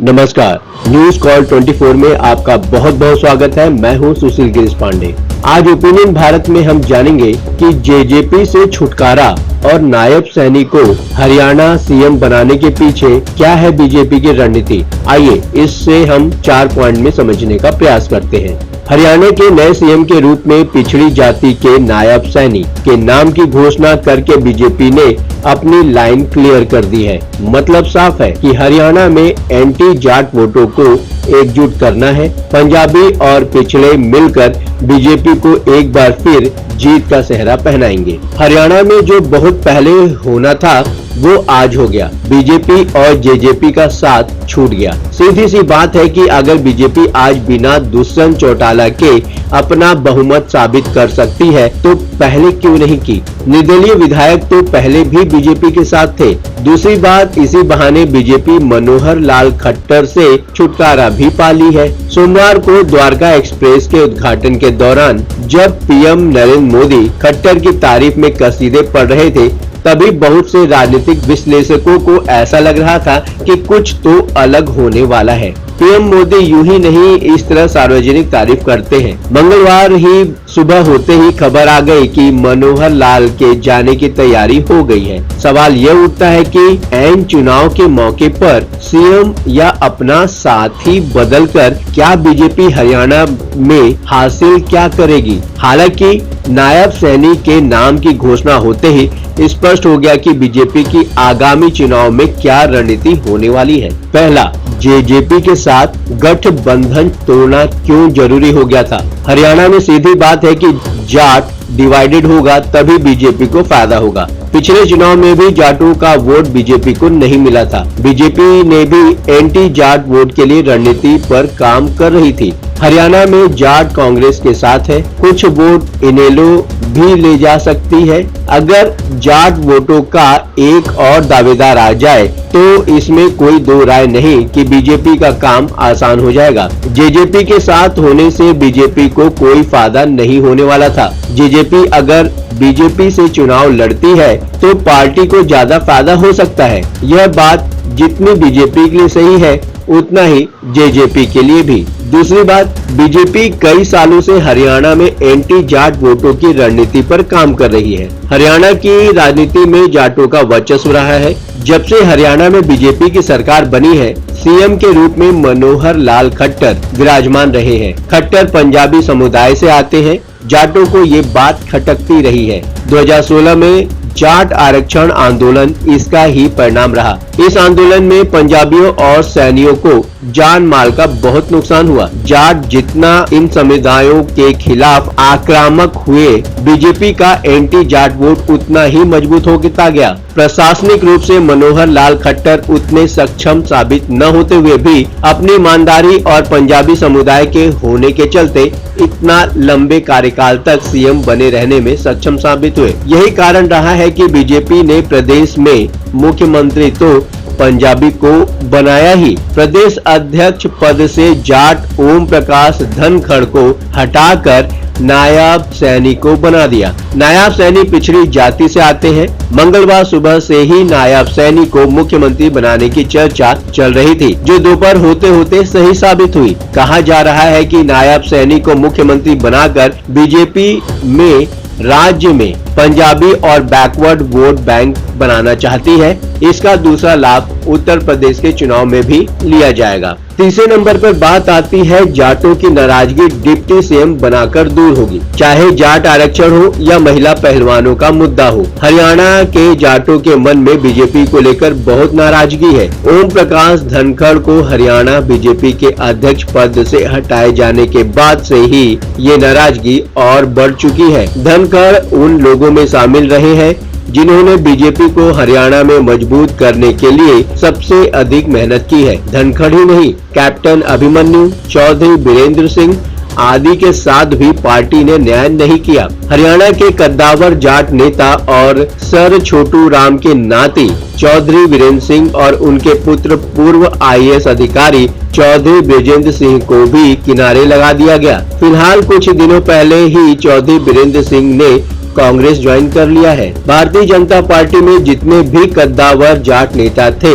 नमस्कार, news call 24 में आपका बहुत बहुत स्वागत है। मैं हूं सुशील गिरीश पांडे। आज ओपिनियन भारत में हम जानेंगे कि जेजेपी से छुटकारा और नायब सैनी को हरियाणा सीएम बनाने के पीछे क्या है बीजेपी की रणनीति। आइए इससे हम 4 पॉइंट में समझने का प्रयास करते हैं। हरियाणा के नए सीएम के रूप में पिछड़ी जाति के नायब सैनी के नाम की घोषणा करके बीजेपी ने अपनी लाइन क्लियर कर दी है। मतलब साफ है कि हरियाणा में एंटी जाट वोटों को एकजुट करना है। पंजाबी और पिछड़े मिलकर बीजेपी को एक बार फिर जीत का सेहरा पहनाएंगे। हरियाणा में जो बहुत पहले होना था वो आज हो गया। बीजेपी और जेजेपी का साथ छूट गया। सीधी सी बात है कि अगर बीजेपी आज बिना दुष्यंत चौटाला के अपना बहुमत साबित कर सकती है तो पहले क्यों नहीं की। निर्दलीय विधायक तो पहले भी बीजेपी के साथ थे। दूसरी बात, इसी बहाने बीजेपी मनोहर लाल खट्टर से छुटकारा भी पा ली है। सोमवार को द्वारका एक्सप्रेस के उद्घाटन के दौरान जब पीएम नरेंद्र मोदी खट्टर की तारीफ में कसीदे पढ़ रहे थे तभी बहुत से राजनीतिक विश्लेषकों को ऐसा लग रहा था कि कुछ तो अलग होने वाला है। पीएम मोदी यूं ही नहीं इस तरह सार्वजनिक तारीफ करते हैं। मंगलवार ही सुबह होते ही खबर आ गई कि मनोहर लाल के जाने की तैयारी हो गई है। सवाल यह उठता है कि ऐन चुनाव के मौके पर सीएम या अपना साथी बदलकर क्या बीजेपी हरियाणा में हासिल क्या करेगी। हालांकि नायब सैनी के नाम की घोषणा होते ही स्पष्ट हो गया कि बीजेपी की आगामी चुनाव में क्या रणनीति होने वाली है। पहला, जेजेपी के साथ गठबंधन तोड़ना क्यों जरूरी हो गया था। हरियाणा में सीधी बात है कि जाट डिवाइडेड होगा तभी बीजेपी को फायदा होगा। पिछले चुनाव में भी जाटों का वोट बीजेपी को नहीं मिला था। बीजेपी ने भी एंटी जाट वोट के लिए रणनीति पर काम कर रही थी। हरियाणा में जाट कांग्रेस के साथ है। कुछ वोट इनेलो भी ले जा सकती है। अगर जाट वोटों का एक और दावेदार आ जाए तो इसमें कोई दो राय नहीं कि बीजेपी का काम आसान हो जाएगा। जेजेपी के साथ होने से बीजेपी को कोई फायदा नहीं होने वाला था। जेजेपी अगर बीजेपी से चुनाव लड़ती है तो पार्टी को ज्यादा फायदा हो सकता है। यह बात जितनी बीजेपी के लिए सही है उतना ही जेजेपी के लिए भी। दूसरी बात, बीजेपी कई सालों से हरियाणा में एंटी जाट वोटों की रणनीति पर काम कर रही है। हरियाणा की राजनीति में जाटों का वर्चस्व रहा है। जब से हरियाणा में बीजेपी की सरकार बनी है, सीएम के रूप में मनोहर लाल खट्टर विराजमान रहे हैं। खट्टर पंजाबी समुदाय से आते हैं। जाटों को ये बात खटकती रही है। 2016 में जाट आरक्षण आंदोलन इसका ही परिणाम रहा। इस आंदोलन में पंजाबियों और सैनियों को जान माल का बहुत नुकसान हुआ। जाट जितना इन समुदायों के खिलाफ आक्रामक हुए, बीजेपी का एंटी जाट वोट उतना ही मजबूत होता गया। प्रशासनिक रूप से मनोहर लाल खट्टर उतने सक्षम साबित न होते हुए भी अपनी ईमानदारी और पंजाबी समुदाय के होने के चलते इतना लंबे कार्यकाल तक सीएम बने रहने में सक्षम साबित हुए। यही कारण रहा है कि बीजेपी ने प्रदेश में मुख्यमंत्री तो पंजाबी को बनाया ही। प्रदेश अध्यक्ष पद से जाट ओम प्रकाश धनखड़ को हटाकर नायब सैनी को बना दिया। नायब सैनी पिछड़ी जाति से आते हैं। मंगलवार सुबह से ही नायब सैनी को मुख्यमंत्री बनाने की चर्चा चल रही थी, जो दोपहर होते होते सही साबित हुई। कहा जा रहा है कि नायब सैनी को मुख्यमंत्री बनाकर बीजेपी में राज्य में पंजाबी और बैकवर्ड वोट बैंक बनाना चाहती है। इसका दूसरा लाभ उत्तर प्रदेश के चुनाव में भी लिया जाएगा। तीसरे नंबर पर बात आती है जाटों की नाराजगी डिप्टी सीएम बनाकर दूर होगी। चाहे जाट आरक्षण हो या महिला पहलवानों का मुद्दा हो, हरियाणा के जाटों के मन में बीजेपी को लेकर बहुत नाराजगी है। ओम प्रकाश धनखड़ को हरियाणा बीजेपी के अध्यक्ष पद से हटाए जाने के बाद से ही ये नाराजगी और बढ़ चुकी है। धनखड़ उन लोगों में शामिल रहे हैं जिन्होंने बीजेपी को हरियाणा में मजबूत करने के लिए सबसे अधिक मेहनत की है। धनखड़ ही नहीं, कैप्टन अभिमन्यु, चौधरी बीरेंद्र सिंह आदि के साथ भी पार्टी ने न्याय नहीं किया। हरियाणा के कद्दावर जाट नेता और सर छोटू राम के नाती चौधरी वीरेंद्र सिंह और उनके पुत्र पूर्व आईएएस अधिकारी चौधरी ब्रजेंद्र सिंह को भी किनारे लगा दिया गया। फिलहाल कुछ दिनों पहले ही चौधरी बीरेंद्र सिंह ने कांग्रेस ज्वाइन कर लिया है। भारतीय जनता पार्टी में जितने भी कद्दावर जाट नेता थे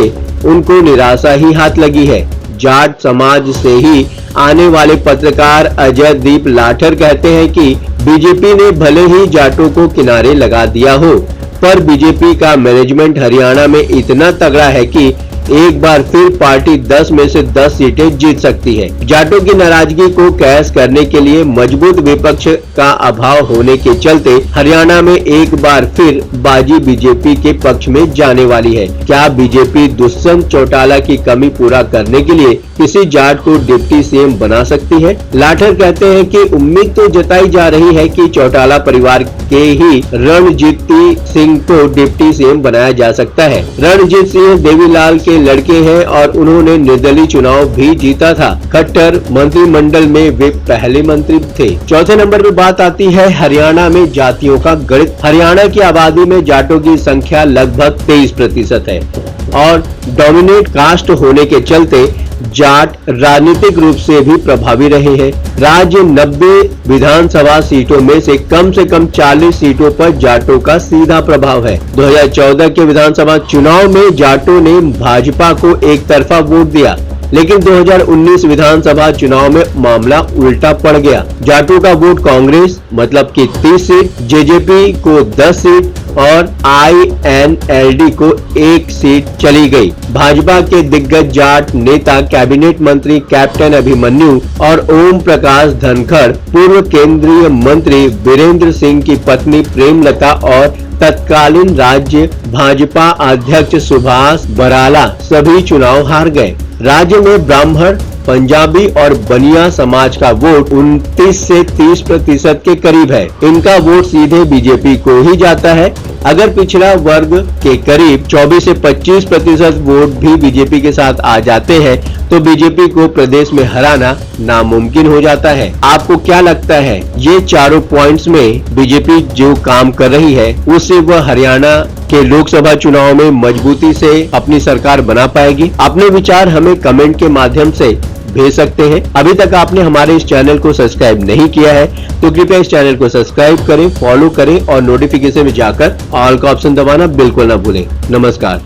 उनको निराशा ही हाथ लगी है। जाट समाज से ही आने वाले पत्रकार अजय दीप लाठर कहते हैं कि बीजेपी ने भले ही जाटों को किनारे लगा दिया हो, पर बीजेपी का मैनेजमेंट हरियाणा में इतना तगड़ा है कि एक बार फिर पार्टी 10 में से 10 सीटें जीत सकती है। जाटों की नाराजगी को कैश करने के लिए मजबूत विपक्ष का अभाव होने के चलते हरियाणा में एक बार फिर बाजी बीजेपी के पक्ष में जाने वाली है। क्या बीजेपी दुष्यंत चौटाला की कमी पूरा करने के लिए किसी जाट को डिप्टी सीएम बना सकती है? लाठर कहते हैं कि उम्मीद तो जताई जा रही है कि चौटाला परिवार के ही रणजीत सिंह को डिप्टी सीएम बनाया जा सकता है। रणजीत सिंह देवीलाल के लड़के हैं और उन्होंने निर्दलीय चुनाव भी जीता था। खट्टर मंत्रिमंडल में वे पहले मंत्री थे। चौथे नंबर पर बात आती है हरियाणा में जातियों का गणित। हरियाणा की आबादी में जाटों की संख्या लगभग 23% है और डोमिनेट कास्ट होने के चलते जाट राजनीतिक रूप से भी प्रभावी रहे हैं। राज्य 90 विधानसभा सीटों में से कम 40 सीटों पर जाटों का सीधा प्रभाव है। 2014 के विधानसभा चुनाव में जाटों ने भाजपा को एक तरफा वोट दिया, लेकिन 2019 विधानसभा चुनाव में मामला उल्टा पड़ गया। जाटों का वोट कांग्रेस मतलब कि 30 सीट, जेजेपी को 10 सीट और INLD को 1 सीट चली गई। भाजपा के दिग्गज जाट नेता कैबिनेट मंत्री कैप्टन अभिमन्यु और ओम प्रकाश धनखड़, पूर्व केंद्रीय मंत्री वीरेंद्र सिंह की पत्नी प्रेमलता और तत्कालीन राज्य भाजपा अध्यक्ष सुभाष बराला सभी चुनाव हार गए। राज्य में ब्राह्मण, पंजाबी और बनिया समाज का वोट 29 से 30% के करीब है। इनका वोट सीधे बीजेपी को ही जाता है। अगर पिछड़ा वर्ग के करीब 24 से 25% वोट भी बीजेपी के साथ आ जाते हैं तो बीजेपी को प्रदेश में हराना नामुमकिन हो जाता है। आपको क्या लगता है, ये चारों पॉइंट्स में बीजेपी जो काम कर रही है उससे वह हरियाणा के लोकसभा चुनाव में मजबूती से अपनी सरकार बना पाएगी? अपने विचार हमें कमेंट के माध्यम से भेज सकते हैं। अभी तक आपने हमारे इस चैनल को सब्सक्राइब नहीं किया है तो कृपया इस चैनल को सब्सक्राइब करें, फॉलो करें और नोटिफिकेशन में जाकर ऑल का ऑप्शन दबाना बिल्कुल ना भूलें। नमस्कार।